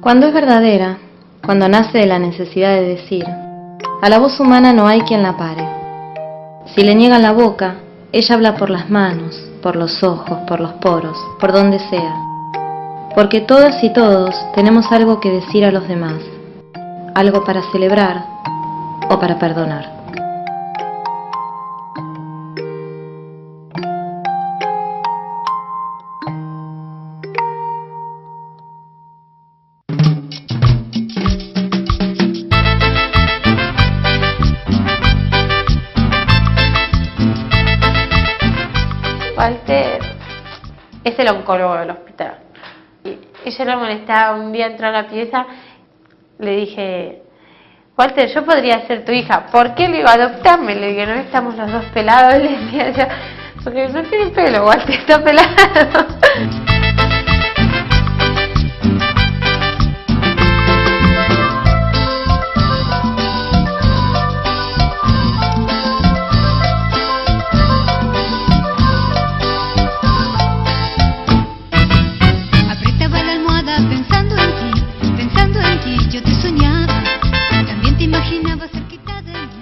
Cuando es verdadera, cuando nace de la necesidad de decir, a la voz humana no hay quien la pare. Si le niegan la boca, ella habla por las manos, por los ojos, por los poros, por donde sea. Porque todas y todos tenemos algo que decir a los demás, algo para celebrar o para perdonar. Walter es el oncólogo del hospital. Y yo lo molestaba, un día entró a la pieza, le dije, Walter, yo podría ser tu hija. ¿Por qué? Le digo, adoptarme. Le digo, no estamos los dos pelados, le decía yo, porque no tiene pelo, Walter está pelado.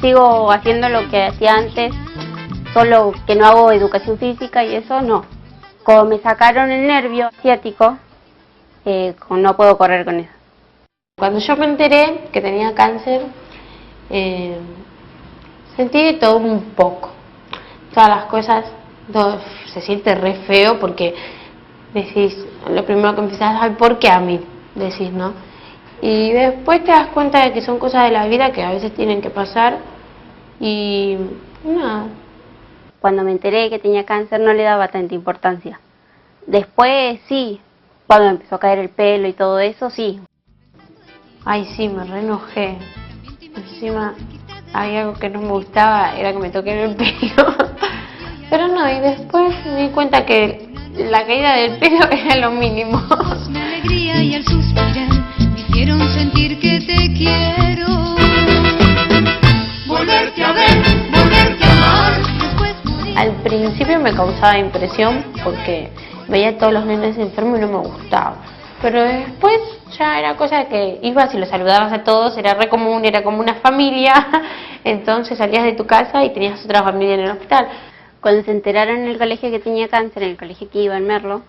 Sigo haciendo lo que hacía antes, solo que no hago educación física y eso no. Como me sacaron el nervio ciático, no puedo correr con eso. Cuando yo me enteré que tenía cáncer, sentí de todo un poco. Todas las cosas, se siente re feo porque decís, lo primero que empezás, ay, ¿por qué a mí? Decís, ¿no? Y después te das cuenta de que son cosas de la vida que a veces tienen que pasar y nada. Cuando me enteré que tenía cáncer no le daba tanta importancia. Después sí, cuando me empezó a caer el pelo y todo eso, sí. Ay, sí, me re enojé. Encima había algo que no me gustaba, era que me toquen el pelo. Pero no, y después me di cuenta que la caída del pelo era lo mínimo. Mi alegría y al suspirar me hicieron sentir que te quiero. Volverte a ver, volverte a amar. Al principio me causaba impresión porque veía a todos los nenes enfermos y no me gustaba. Pero después ya era cosa que ibas y los saludabas a todos, era re común, era como una familia. Entonces salías de tu casa y tenías otra familia en el hospital. Cuando se enteraron en el colegio que tenía cáncer, en el colegio que iba en Merlo,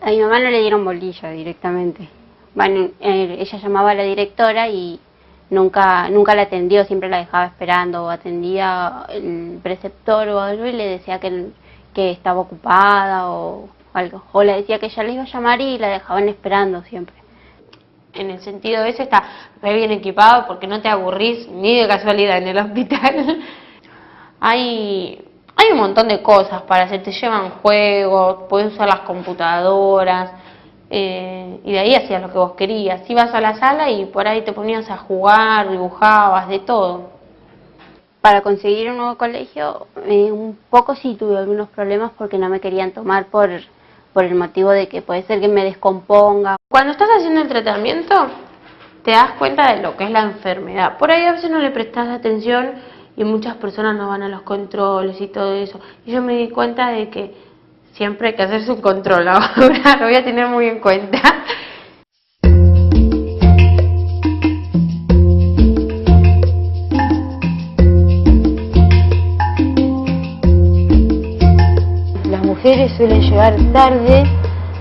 a mi mamá no le dieron bolilla directamente. Bueno, ella llamaba a la directora y nunca la atendió, siempre la dejaba esperando, o atendía el preceptor o algo y le decía que estaba ocupada o algo. O le decía que ya le iba a llamar y la dejaban esperando siempre. En el sentido ese está re bien equipado porque no te aburrís ni de casualidad en el hospital. Hay un montón de cosas para hacer, te llevan juegos, puedes usar las computadoras, y de ahí hacías lo que vos querías. Ibas a la sala y por ahí te ponías a jugar, dibujabas, de todo. Para conseguir un nuevo colegio, un poco sí tuve algunos problemas porque no me querían tomar por el motivo de que puede ser que me descomponga. Cuando estás haciendo el tratamiento, te das cuenta de lo que es la enfermedad. Por ahí a veces no le prestás atención y muchas personas no van a los controles y todo eso. Y yo me di cuenta de que siempre hay que hacerse un control. Ahora lo voy a tener muy en cuenta. Las mujeres suelen llegar tarde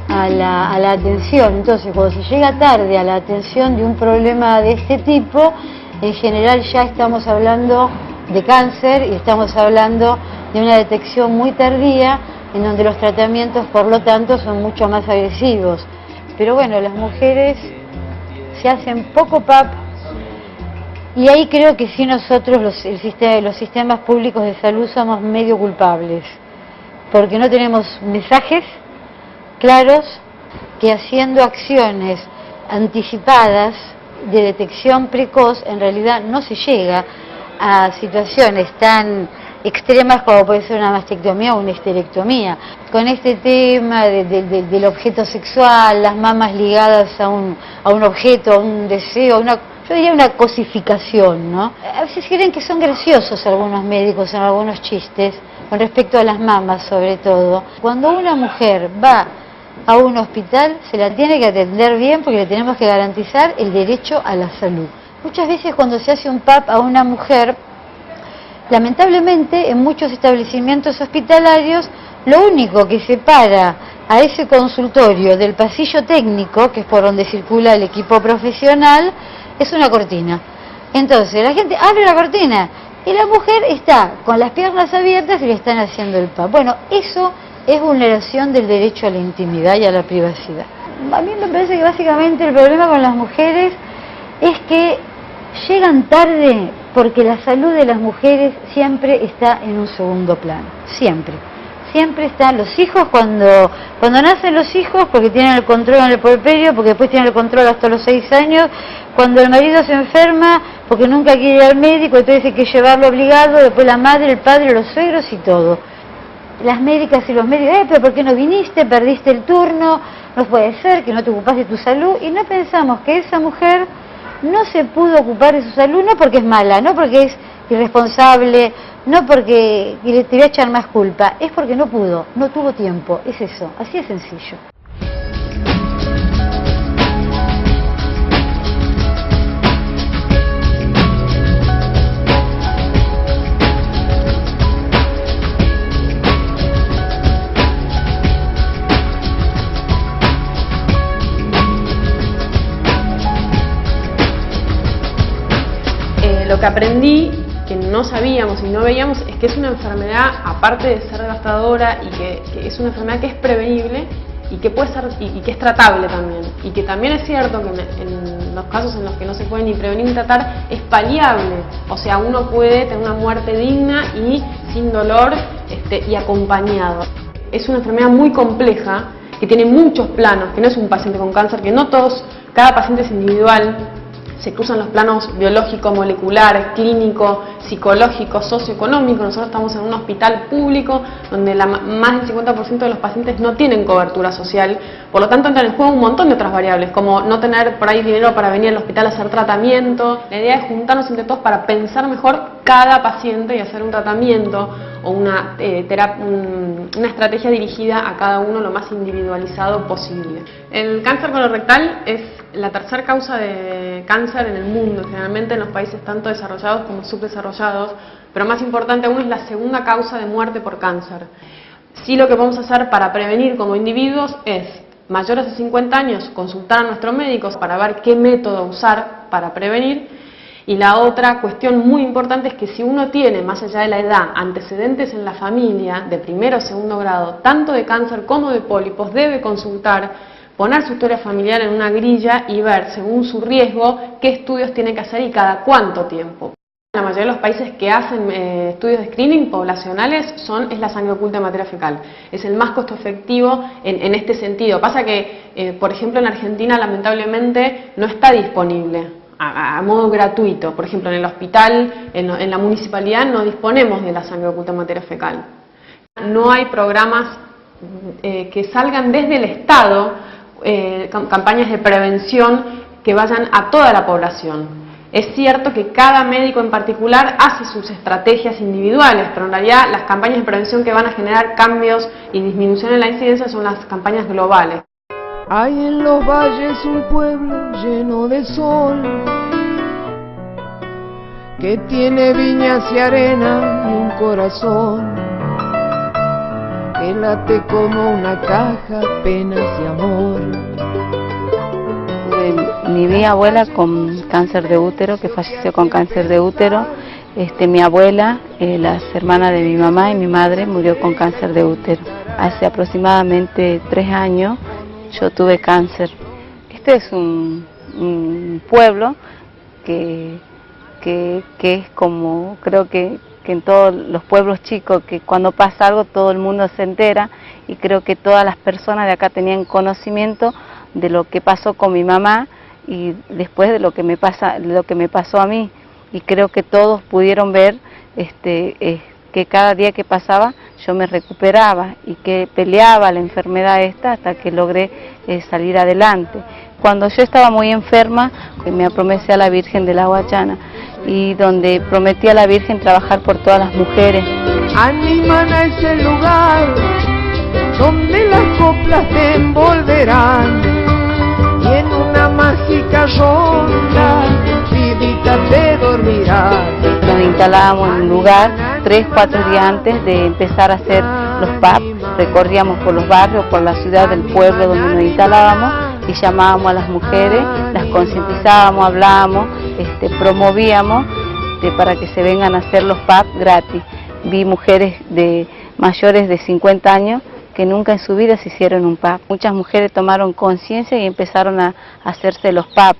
a la atención. Entonces, cuando se llega tarde a la atención de un problema de este tipo, en general ya estamos hablando de cáncer y estamos hablando de una detección muy tardía en donde los tratamientos por lo tanto son mucho más agresivos. Pero bueno, las mujeres se hacen poco PAP y ahí creo que sí nosotros los sistemas públicos de salud somos medio culpables porque no tenemos mensajes claros que haciendo acciones anticipadas de detección precoz en realidad no se llega a situaciones tan extremas como puede ser una mastectomía o una histerectomía. Con este tema del objeto sexual, las mamas ligadas a un objeto, a un deseo, yo diría una cosificación, ¿no? A veces creen que son graciosos algunos médicos en algunos chistes, con respecto a las mamas sobre todo. Cuando una mujer va a un hospital se la tiene que atender bien porque le tenemos que garantizar el derecho a la salud. Muchas veces cuando se hace un PAP a una mujer, lamentablemente en muchos establecimientos hospitalarios lo único que separa a ese consultorio del pasillo técnico, que es por donde circula el equipo profesional, es una cortina. Entonces la gente abre la cortina y la mujer está con las piernas abiertas y le están haciendo el PAP. Bueno, eso es vulneración del derecho a la intimidad y a la privacidad. A mí me parece que básicamente el problema con las mujeres es que llegan tarde porque la salud de las mujeres siempre está en un segundo plano, siempre. Siempre están los hijos cuando nacen los hijos, porque tienen el control en el puerperio, porque después tienen el control hasta los 6 años, cuando el marido se enferma, porque nunca quiere ir al médico, entonces hay que llevarlo obligado, después la madre, el padre, los suegros y todo. Las médicas y los médicos, pero ¿por qué no viniste? Perdiste el turno, no puede ser que no te ocupas de tu salud, y no pensamos que esa mujer no se pudo ocupar de su salud, no porque es mala, no porque es irresponsable, no porque te voy a echar más culpa, es porque no pudo, no tuvo tiempo, es eso, así de sencillo. Lo que aprendí, que no sabíamos y no veíamos, es que es una enfermedad, aparte de ser devastadora, y que es una enfermedad que es prevenible y que puede ser y que es tratable también. Y que también es cierto que en los casos en los que no se puede ni prevenir ni tratar, es paliable. O sea, uno puede tener una muerte digna y sin dolor y acompañado. Es una enfermedad muy compleja, que tiene muchos planos, que no es un paciente con cáncer, que no todos, cada paciente es individual. Se cruzan los planos biológico, molecular, clínico, psicológico, socioeconómico. Nosotros estamos en un hospital público donde más del 50% de los pacientes no tienen cobertura social. Por lo tanto, entran en juego un montón de otras variables, como no tener por ahí dinero para venir al hospital a hacer tratamiento. La idea es juntarnos entre todos para pensar mejor cada paciente y hacer un tratamiento o una estrategia dirigida a cada uno lo más individualizado posible. El cáncer colorectal es la tercera causa de cáncer en el mundo, generalmente en los países tanto desarrollados como subdesarrollados, pero más importante aún es la segunda causa de muerte por cáncer. Sí, lo que vamos a hacer para prevenir como individuos es, mayores de 50 años, consultar a nuestros médicos para ver qué método usar para prevenir. Y la otra cuestión muy importante es que si uno tiene, más allá de la edad, antecedentes en la familia de primero o segundo grado, tanto de cáncer como de pólipos, debe consultar, poner su historia familiar en una grilla y ver, según su riesgo, qué estudios tiene que hacer y cada cuánto tiempo. La mayoría de los países que hacen estudios de screening poblacionales es la sangre oculta de materia fecal. Es el más costo efectivo en este sentido. Pasa que, por ejemplo, en Argentina lamentablemente no está disponible a modo gratuito. Por ejemplo, en el hospital, en la municipalidad no disponemos de la sangre oculta de materia fecal. No hay programas que salgan desde el Estado, campañas de prevención que vayan a toda la población. Es cierto que cada médico en particular hace sus estrategias individuales, pero en realidad las campañas de prevención que van a generar cambios y disminución en la incidencia son las campañas globales. Hay en los valles un pueblo lleno de sol, que tiene viñas y arena y un corazón, que late como una caja, penas y amor. Mi bisabuela con cáncer de útero, que falleció con cáncer de útero. Mi abuela, las hermanas de mi mamá y mi madre murió con cáncer de útero. Hace aproximadamente 3 años yo tuve cáncer. Este es un pueblo que es como, creo que en todos los pueblos chicos, que cuando pasa algo todo el mundo se entera, y creo que todas las personas de acá tenían conocimiento de lo que pasó con mi mamá y después de lo que me pasó a mí, y creo que todos pudieron ver que cada día que pasaba yo me recuperaba y que peleaba la enfermedad esta hasta que logré salir adelante. Cuando yo estaba muy enferma, me promesé a la Virgen de la Guachana, y donde prometí a la Virgen trabajar por todas las mujeres. Animan a ese lugar donde las coplas te envolverán y en una mágica ronda vidita te dormirás. Nos instalábamos en un lugar 3-4 días antes de empezar a hacer los PAP. Recorríamos por los barrios, por la ciudad, del pueblo donde nos instalábamos y llamábamos a las mujeres, las concientizábamos, hablábamos, promovíamos para que se vengan a hacer los PAP gratis. Vi mujeres mayores de 50 años que nunca en su vida se hicieron un PAP. Muchas mujeres tomaron conciencia y empezaron a hacerse los PAP.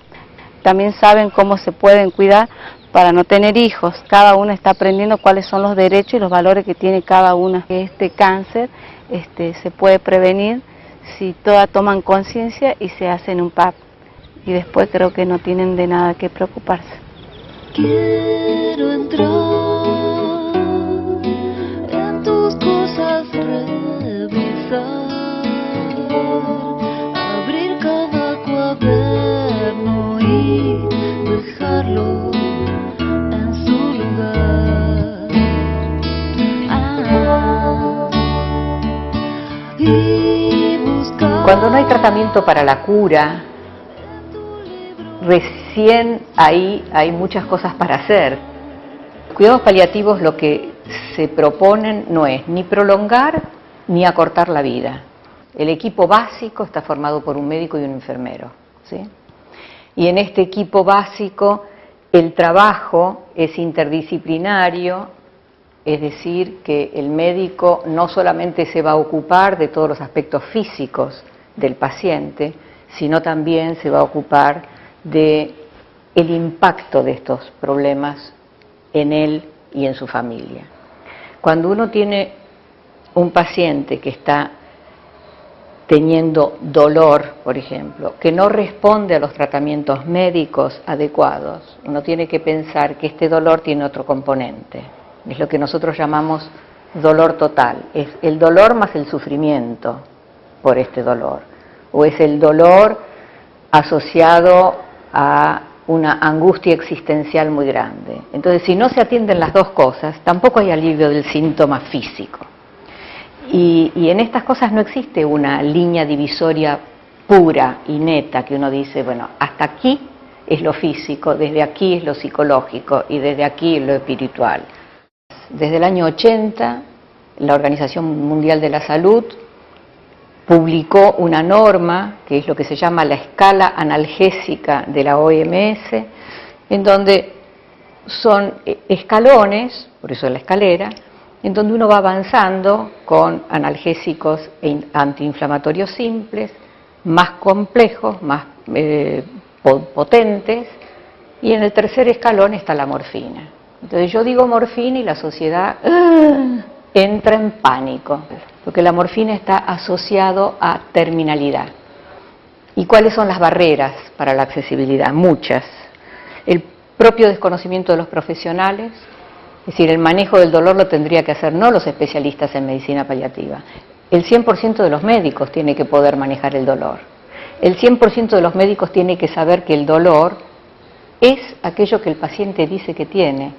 También saben cómo se pueden cuidar para no tener hijos. Cada una está aprendiendo cuáles son los derechos y los valores que tiene cada una. Este cáncer se puede prevenir si todas toman conciencia y se hacen un PAP. Y después creo que no tienen de nada que preocuparse. Quiero entrar en tus cosas, revisar, abrir cada cuaderno y dejarlo en su lugar. Y buscar. Cuando no hay tratamiento para la cura, recién ahí hay muchas cosas para hacer. Cuidados paliativos lo que se proponen no es ni prolongar ni acortar la vida. El equipo básico está formado por un médico y un enfermero, ¿sí? Y en este equipo básico el trabajo es interdisciplinario, es decir, que el médico no solamente se va a ocupar de todos los aspectos físicos del paciente, sino también se va a ocupar de el impacto de estos problemas en él y en su familia. Cuando uno tiene un paciente que está teniendo dolor, por ejemplo, que no responde a los tratamientos médicos adecuados, uno tiene que pensar que este dolor tiene otro componente. Es lo que nosotros llamamos dolor total. Es el dolor más el sufrimiento por este dolor. O es el dolor asociado a una angustia existencial muy grande. Entonces, si no se atienden las dos cosas, tampoco hay alivio del síntoma físico. Y en estas cosas no existe una línea divisoria pura y neta que uno dice, bueno, hasta aquí es lo físico, desde aquí es lo psicológico y desde aquí es lo espiritual. Desde el año 80, la Organización Mundial de la Salud publicó una norma, que es lo que se llama la escala analgésica de la OMS, en donde son escalones, por eso es la escalera, en donde uno va avanzando con analgésicos e antiinflamatorios simples, más complejos, más potentes, y en el tercer escalón está la morfina. Entonces yo digo morfina y la sociedad entra en pánico, porque la morfina está asociado a terminalidad. ¿Y cuáles son las barreras para la accesibilidad? Muchas. El propio desconocimiento de los profesionales, es decir, el manejo del dolor lo tendría que hacer no los especialistas en medicina paliativa. El 100% de los médicos tiene que poder manejar el dolor. El 100% de los médicos tiene que saber que el dolor es aquello que el paciente dice que tiene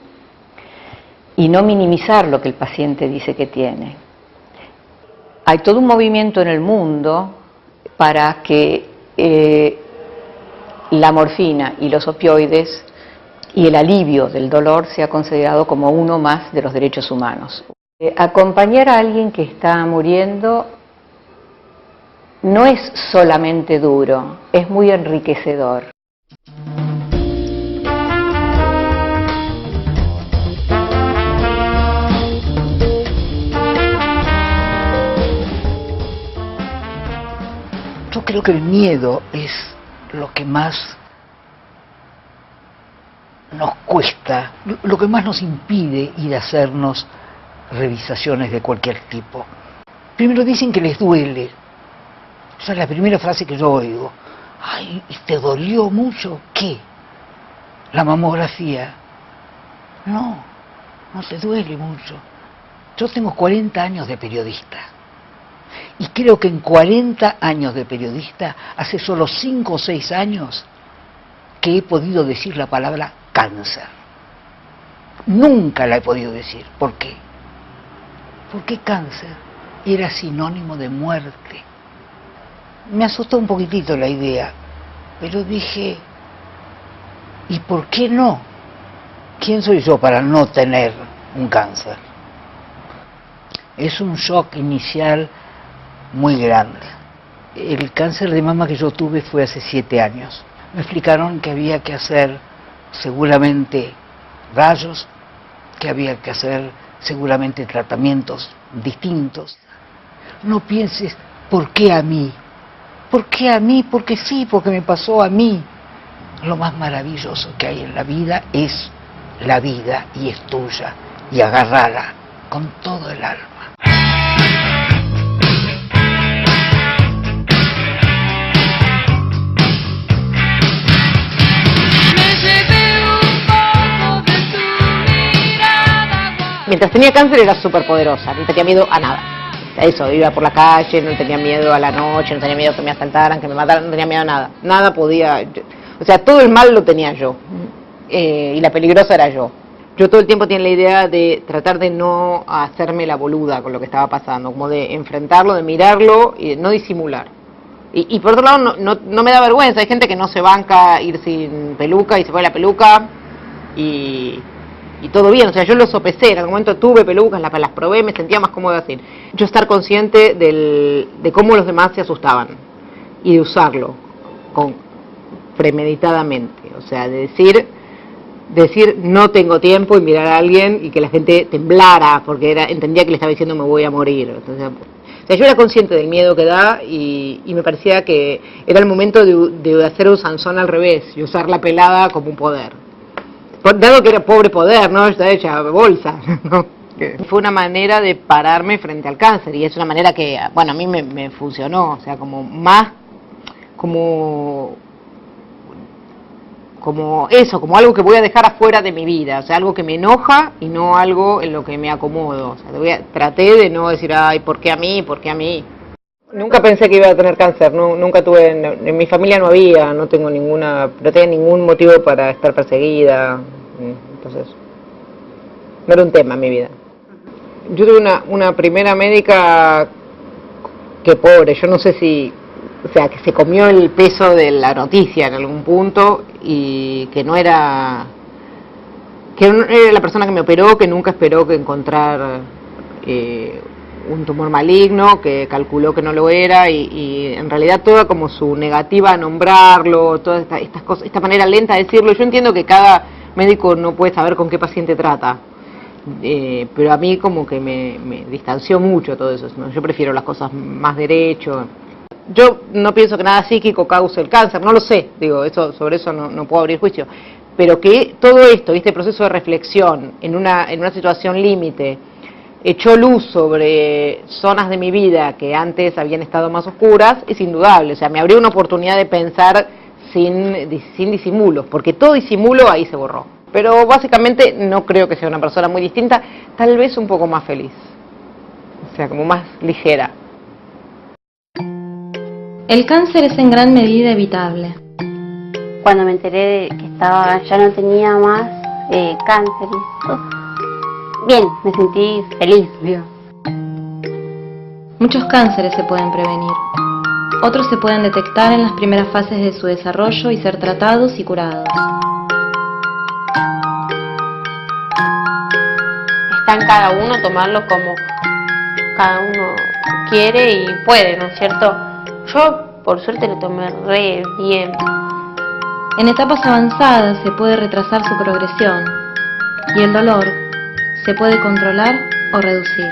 y no minimizar lo que el paciente dice que tiene. Hay todo un movimiento en el mundo para que la morfina y los opioides y el alivio del dolor sea considerado como uno más de los derechos humanos. Acompañar a alguien que está muriendo no es solamente duro, es muy enriquecedor. Yo creo que el miedo es lo que más nos cuesta, lo que más nos impide ir a hacernos revisaciones de cualquier tipo. Primero dicen que les duele. Esa es la primera frase que yo oigo. Ay, ¿y te dolió mucho? ¿Qué? La mamografía. No, no te duele mucho. Yo tengo 40 años de periodista. Y creo que en 40 años de periodista, hace solo 5 o 6 años, que he podido decir la palabra cáncer. Nunca la he podido decir. ¿Por qué? ¿Por qué cáncer? era sinónimo de muerte. Me asustó un poquitito la idea, pero dije, ¿y por qué no? ¿Quién soy yo para no tener un cáncer? Es un shock inicial muy grande. El cáncer de mama que yo tuve fue hace 7 años. Me explicaron que había que hacer seguramente rayos, que había que hacer seguramente tratamientos distintos. No pienses, ¿por qué a mí? ¿Por qué a mí? Porque sí, porque me pasó a mí. Lo más maravilloso que hay en la vida es la vida y es tuya, y agárrala con todo el alma. Mientras tenía cáncer era súper poderosa, no tenía miedo a nada. Eso, iba por la calle, no tenía miedo a la noche, no tenía miedo que me asaltaran, que me mataran, no tenía miedo a nada. Nada podía, o sea, todo el mal lo tenía yo. Y la peligrosa era yo. Yo todo el tiempo tenía la idea de tratar de no hacerme la boluda con lo que estaba pasando, como de enfrentarlo, de mirarlo y de no disimular. Y por otro lado, no me da vergüenza. Hay gente que no se banca ir sin peluca y se pone la peluca y todo bien, o sea, yo lo sopesé, en algún momento tuve pelucas, las probé, me sentía más cómoda así. Yo estar consciente de cómo los demás se asustaban y de usarlo premeditadamente, o sea, de decir no tengo tiempo y mirar a alguien y que la gente temblara porque entendía que le estaba diciendo me voy a morir. Entonces, o sea, yo era consciente del miedo que da y me parecía que era el momento de hacer un Sansón al revés y usar la pelada como un poder. Dado que era pobre poder, ¿no? Está hecha bolsa, ¿no? Fue una manera de pararme frente al cáncer y es una manera que, bueno, a mí me funcionó, o sea, como más, como eso, como algo que voy a dejar afuera de mi vida, o sea, algo que me enoja y no algo en lo que me acomodo. O sea, traté de no decir, ay, ¿por qué a mí? ¿Por qué a mí? Nunca pensé que iba a tener cáncer, nunca tuve, en mi familia no tengo no tenía ningún motivo para estar perseguida, entonces no era un tema en mi vida. Yo tuve una primera médica que pobre, yo no sé si, o sea, que se comió el peso de la noticia en algún punto y que no era la persona que me operó, que nunca esperó que encontrar un tumor maligno, que calculó que no lo era y en realidad toda como su negativa a nombrarlo, toda estas cosas, esta manera lenta de decirlo. Yo entiendo que cada médico no puede saber con qué paciente trata, pero a mí como que me distanció mucho todo eso, ¿no? Yo prefiero las cosas más derecho. Yo no pienso que nada psíquico cause el cáncer, no lo sé, digo, sobre eso no puedo abrir juicio, pero que todo esto, este proceso de reflexión en una situación límite, echó luz sobre zonas de mi vida que antes habían estado más oscuras, es indudable. O sea, me abrió una oportunidad de pensar sin disimulos, porque todo disimulo ahí se borró. Pero básicamente no creo que sea una persona muy distinta, tal vez un poco más feliz, o sea, como más ligera. El cáncer es en gran medida evitable. Cuando me enteré de que ya no tenía más cáncer y todo, bien, me sentí feliz, digo. Muchos cánceres se pueden prevenir. Otros se pueden detectar en las primeras fases de su desarrollo y ser tratados y curados. Está en cada uno tomarlo como cada uno quiere y puede, ¿no es cierto? Yo, por suerte, lo tomé re bien. En etapas avanzadas se puede retrasar su progresión y el dolor se puede controlar o reducir.